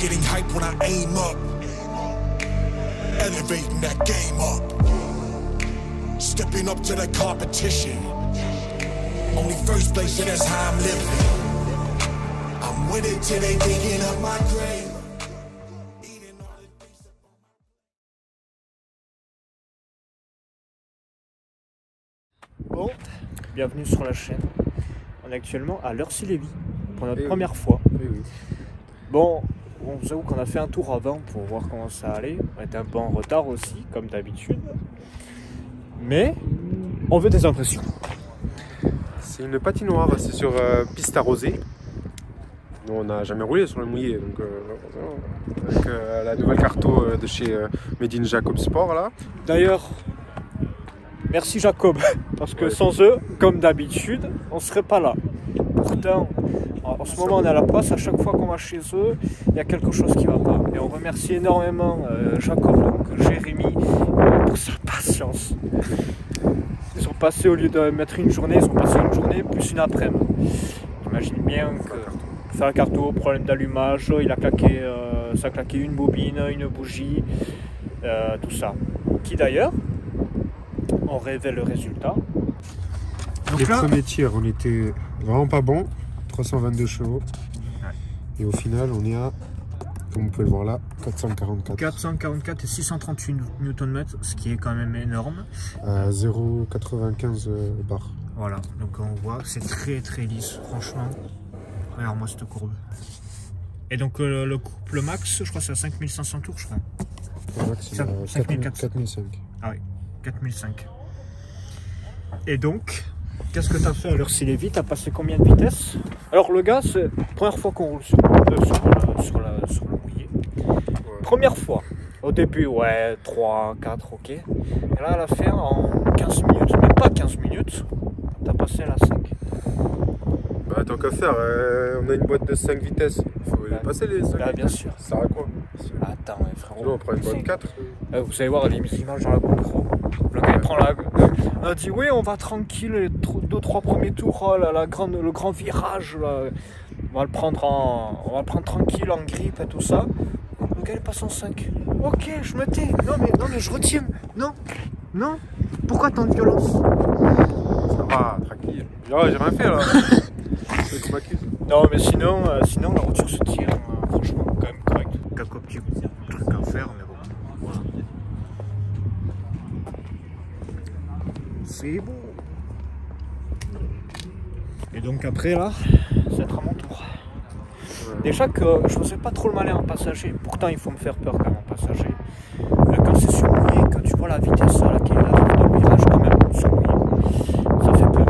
Getting hype when I aim up. Elevating that game up. Stepping up to the competition. Only first place, and that's how I'm living. I'm with it till they digging up my grave. Bon, bienvenue sur la chaîne. On est actuellement à Lurcy-Lévis pour notre première fois. Oui. Bon, on vous avoue qu'on a fait un tour avant pour voir comment ça allait. On était un peu en retard aussi, comme d'habitude. Mais on veut des impressions. C'est une patinoire, c'est sur piste arrosée. Nous, on n'a jamais roulé sur le mouillé, donc avec la nouvelle carto de chez Made in Jacob Sport là. D'ailleurs, merci Jacob, parce que sans eux, comme d'habitude, on ne serait pas là. Pourtant, en ce moment on est à la place, à chaque fois qu'on va chez eux, il y a quelque chose qui ne va pas. Et on remercie énormément Jacob, donc Jérémy, pour sa patience. Ils sont passés, au lieu de mettre une journée, ils ont passé une journée plus une après-midi. J'imagine bien que faire un carto, problème d'allumage, il a claqué, ça a claqué une bobine, une bougie, tout ça. Qui d'ailleurs, on révèle le résultat. Donc les premiers tirs, on était vraiment pas bons, 322 chevaux. Ouais. Et au final, on est à, comme vous pouvez le voir là, 444. 444 et 638 Nm, ce qui est quand même énorme. 0,95 bar. Voilà, donc on voit que c'est très lisse, franchement. Regarde-moi cette courbe. Et donc le couple max, je crois que c'est à 5500 tours, je crois. Le max, c'est à 4005. Ah oui, 4005. Et donc, qu'est-ce que tu as fait à Lurcy-Lévis? Tu as passé combien de vitesses? Alors le gars, c'est la première fois qu'on roule sur le mouillé. Ouais. Première fois. Au début, ouais, 3, 4, ok. Et là, elle a fait en 15 minutes, même pas 15 minutes. Tu as passé à la 5. Bah tant qu'à faire, on a une boîte de 5 vitesses. Il faut passer les 5 vitesses. Bien sûr. Ça sert à quoi? Attends, ouais, frérot. Sinon, on prend une boîte 4. Vous allez voir les images dans la GoPro. Le gars il prend la... On a dit oui, on va tranquille, les 2-3 premiers tours, oh là, le grand virage, là. On va le prendre tranquille, en grippe et tout ça. Le gars il passe en 5. Ok, je me tais. Non mais je retiens. Non. Pourquoi tant de violence? Ça va, tranquille. Oh, j'ai rien fait là. C'est qu'on m'accuse. Non mais sinon la voiture se tire, franchement quand même correct. Quelques petits trucs à faire, mais bon. Voilà. C'est bon. Et donc après là, ça va être à mon tour. Ouais. Déjà que je faisais pas trop le malin en passager, pourtant il faut me faire peur quand même en passager. Quand c'est sur mouillé, que tu vois la vitesse à laquelle il arrive dans le virage quand même sur mouillé, ça fait peur.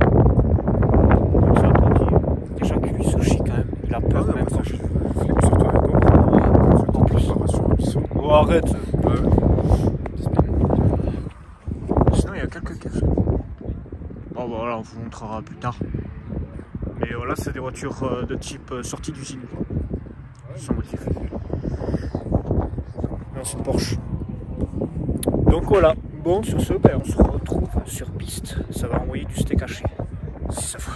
Donc ça dit, déjà que lui se chie quand même, il a peur même quand je... Surtout avec moi. En plus, oh arrête. Sinon il y a quelques caches. Bon bah voilà, on vous montrera plus tard. Mais voilà, c'est des voitures de type sortie d'usine, sans motif. Non, c'est Porsche. Donc voilà, bon sur ce, ben, on se retrouve sur piste. Ça va envoyer du steak haché. Si ça va.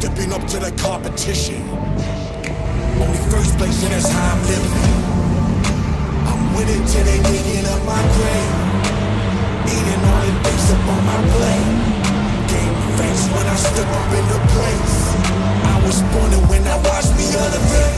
Stepping up to the competition. Only first place, and that's how I'm living. I'm with it till they digging up my grave. Eating all the things up on my plate. Game face when I step up in the place. I was born and when I watched me elevate.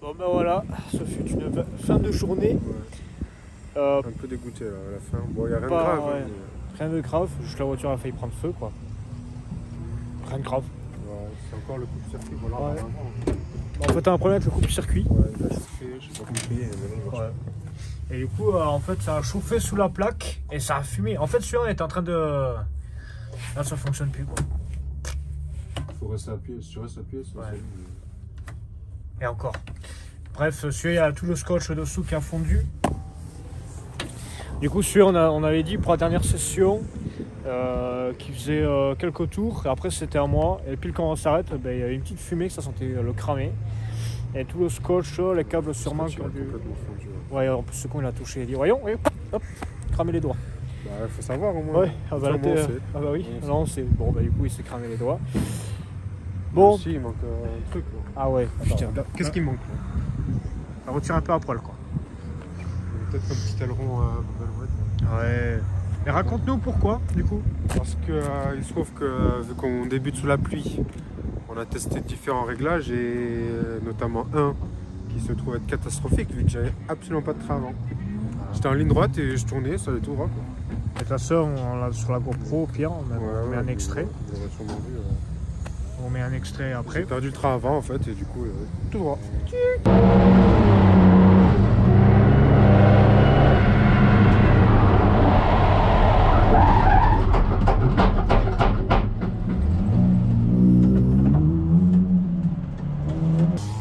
Bon ben voilà, ce fut une fin de journée. Un peu dégoûté là, à la fin. Bon, il n'y a rien de Pas- grave. ouais. Hein, Rien de grave, juste la voiture a failli prendre feu quoi. Rien de grave. ouais, c'est encore le coup de circuit. Voilà, Ouais. apparemment. En fait, t'as un problème avec le coupe-circuit. Ouais, il a chauffé, je sais pas compris. Ouais. Et du coup, en fait, ça a chauffé sous la plaque et ça a fumé. En fait, celui-là est en train de. Là, ça fonctionne plus quoi. Il faut rester appuyé. Si tu restes appuyé, ça Ouais. s'allume. Et encore. Bref, celui-là, il y a tout le scotch dessous qui a fondu. Du coup, celui-là, on avait dit pour la dernière session qui faisait quelques tours. Et après, c'était à moi. Et puis, quand on s'arrête, ben, il y avait une petite fumée, que ça sentait le cramer. Et tout le scotch, les câbles sûrement qui ont dû. Complètement fondu. Ouais, en plus, ce con, il a touché. Il a dit voyons, et hop, cramer les doigts. Bah, il faut savoir au moins. Ouais, ah bah, là, Sûrement, t'es- c'est- ah bah oui, on non, c'est. Bon, bah, du coup, il s'est cramé les doigts. Bon. Bon, Si, il manque un truc. Là. ah ouais, putain. Qu'est-ce qui manque là? Ça retire un peu à poil, quoi. Peut-être un petit aileron à Velvet. Ouais. Mais raconte-nous pourquoi, du coup. Parce que il se trouve que vu qu'on débute sous la pluie, on a testé différents réglages et notamment un qui se trouve être catastrophique vu que j'avais absolument pas de train avant. J'étais en ligne droite et je tournais, ça allait tout droit. Quoi. Et de toute façon, on l'a sur la GoPro, au pire, on met un extrait. Vous aurez sûrement vu. On met un extrait J'ai après. perdu le train avant en fait et du coup tout droit.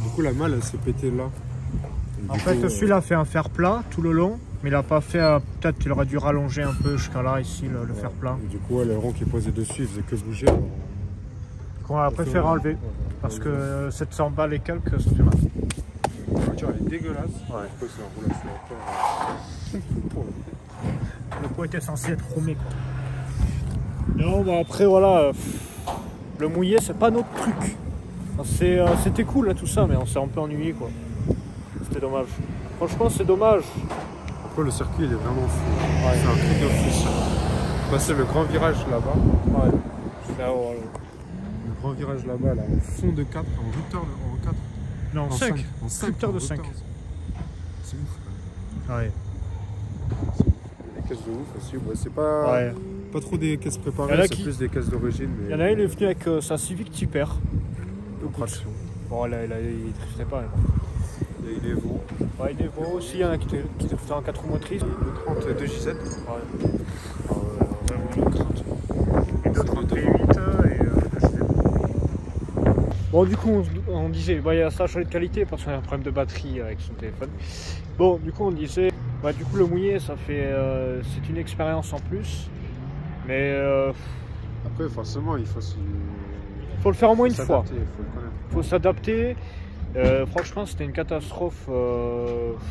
Du coup la malle elle s'est pétée là. Et En du fait, coup, celui-là fait un fer plat tout le long, mais il n'a pas fait. Peut-être qu'il aurait dû rallonger un peu jusqu'à là, ici, le fer plat. et du coup l'aileron qui est posé dessus il faisait que bouger. Qu'on a préféré enlever. Parce que 700 balles et quelques, ça fait mal. La voiture elle est dégueulasse. Ouais. Pourquoi c'est un roulage sur la terre Le pot était censé être chromé, quoi. Non, bah après, voilà. Le mouillé, c'est pas notre truc. Enfin, c'était cool, là, tout ça, mais on s'est un peu ennuyé, quoi. C'était dommage. Franchement, c'est dommage. Après le circuit il est vraiment fou. Ouais. C'est un truc de fou. Passer le grand virage là-bas. Ouais. Là, voilà. Le grand virage là-bas, là, en fond de 4, en rupteur en 4. Non, En 5. En 5. Rupteur de 5. C'est ouf. Ouais. Les caisses de ouf aussi. Ouais, c'est pas, Ouais. pas trop des caisses Il y en préparées, a c'est qui- plus des caisses d'origine. Mais Il y en a un, il est venu avec sa Civic Type R. de traction. Bon, là, il driftait pas. Mais bon. Il y a une Evo, Ouais, il est beau aussi, il y en a qui driftaient en 4 roues motrices. le 32 JZ. Ouais. Et 238 et bon, du coup, on disait, bah, il y a ça a changé de qualité parce qu'on a un problème de batterie avec son téléphone. Bon, du coup, on disait, bah, du coup, le mouillé, ça fait, c'est une expérience en plus. Mais Après, forcément, il faut faut le faire au moins une fois. s'adapter, il faut le connaître. Faut s'adapter. Franchement, c'était une catastrophe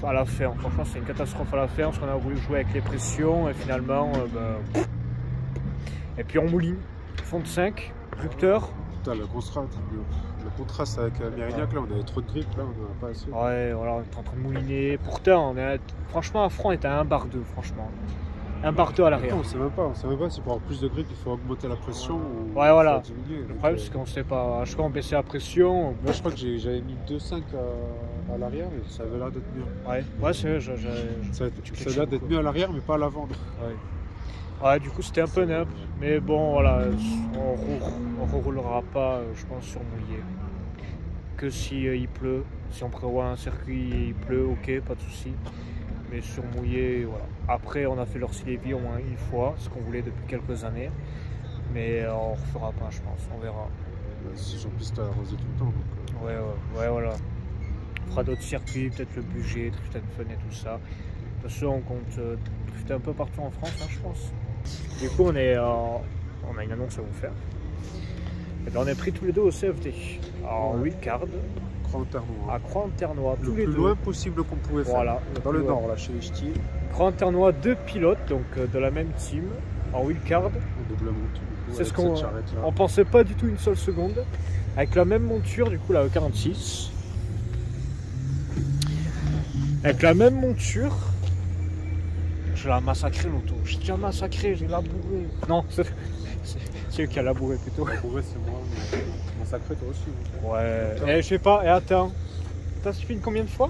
à la fin. Franchement, c'était une catastrophe à la fin parce qu'on a voulu jouer avec les pressions et finalement, et puis on mouline. Fond de 5, rupteur. Putain, le contraste avec Mérignac, là, on avait trop de grip, là, on n'en a pas assez. Ouais, voilà, on est en train de mouliner. Pourtant, franchement, à front, on était à 1 bar 2, franchement. 1 bar 2 à l'arrière. On sait même pas si pour avoir plus de grip, il faut augmenter la pression ou Ouais, voilà. faut diminuer. Le problème, c'est qu'on sait pas. À chaque fois, on baissait la pression. Moi, je crois que j'avais mis 2,5 à à l'arrière, mais ça avait l'air d'être mieux. Ouais, c'est vrai, Ça a l'air d'être mieux à l'arrière, mais pas à l'avant. Ouais, du coup c'était un peu neuf, mais bon voilà, on reroulera pas, je pense, sur mouillé. Que si il pleut, si on prévoit un circuit et il pleut, ok, pas de souci. Mais sur mouillé, voilà. Après, on a fait l'Orsi-Lévy au moins une fois, ce qu'on voulait depuis quelques années, mais on refera pas, je pense, on verra. C'est sur piste arrosée tout le temps. Donc, ouais, voilà. On fera d'autres circuits, peut-être le budget, Drift & Fun et tout ça. De toute façon, on compte drifter un peu partout en France, hein, je pense. Du coup, on a une annonce à vous faire. Et bien, on est pris tous les deux au CFD, en wildcard, Croix-en-Ternois. à Croix-en-Ternois, tous les Le plus deux. loin possible qu'on pouvait faire. Voilà, dans le nord, là, chez les Ch'tis. Croix-en-Ternois, 2 pilotes, donc de la même team, en wildcard. En double monture. C'est ce qu'on pensait pas du tout une seule seconde. Avec la même monture, du coup, la E46. Avec la même monture. Je l'ai massacré l'auto. J'ai déjà massacré, j'ai labouré. Non, c'est eux qui a labouré plutôt. Labouré, c'est moi, mais massacré toi aussi. Ouais. Je sais pas, et attends. T'as spin combien de fois?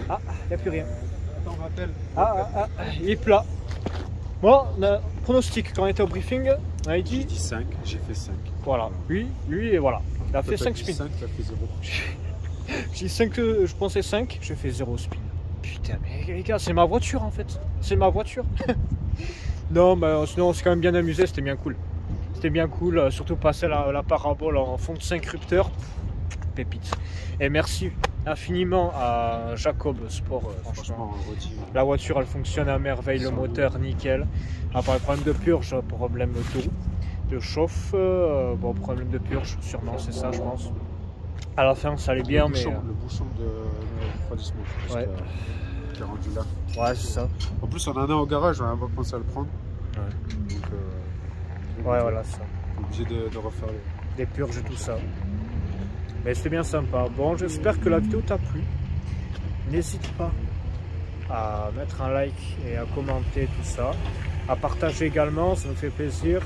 Ah, y a plus rien. Attends, on rappelle. Il est plat. Bon, pronostic, quand on était au briefing, on avait dit. J'ai dit 5, j'ai fait 5. Voilà, lui, et voilà. Il a fait 5 spins. 5, tu as fait 0. J'ai 5, je pensais 5, j'ai fait 0 spin. Putain, mais les gars, c'est ma voiture en fait. C'est ma voiture. Non, mais sinon, on s'est quand même bien amusé, c'était bien cool. C'était bien cool, surtout passer la parabole en fond de 5 rupteurs. Pépite. Et merci infiniment à Jacob Sport, franchement. La voiture, elle fonctionne à merveille, le moteur, nickel. À part le problème de purge, problème d'eau, de chauffe, bon, problème de purge, sûrement, c'est ça, je pense. À la fin, ça allait bien, mais... Le bouchon de refroidissement, je pense, qui a rendu là. Ouais, c'est ça. En plus, on en a au garage, on va penser à le prendre. Ouais. Donc, ouais, voilà, ça. On est obligé de refaire des purges et tout ça. Mais c'était bien sympa. Bon, j'espère que la vidéo t'a plu. N'hésite pas à mettre un like et à commenter tout ça. À partager également, ça nous fait plaisir.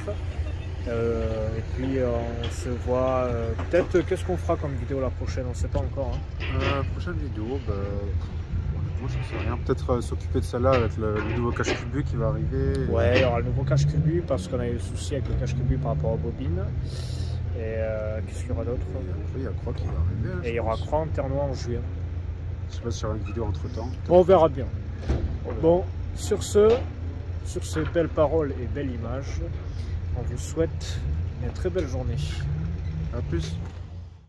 Et puis on se voit peut-être, qu'est-ce qu'on fera comme vidéo la prochaine, on ne sait pas encore. Hein. Prochaine vidéo, moi je sais rien, peut-être s'occuper de celle-là avec le nouveau cache cubu qui va arriver. Ouais, il y aura le nouveau cache cubu parce qu'on a eu des soucis avec le cache cubu par rapport aux bobines. Et qu'est-ce qu'il y aura d'autre? Il y a Croix qui va arriver. Et il y aura Croix-en-Ternois en juin. Je sais pas si il y aura une vidéo entre temps. On verra bien. Bon, sur ces belles paroles et belles images, on vous souhaite une très belle journée. A plus.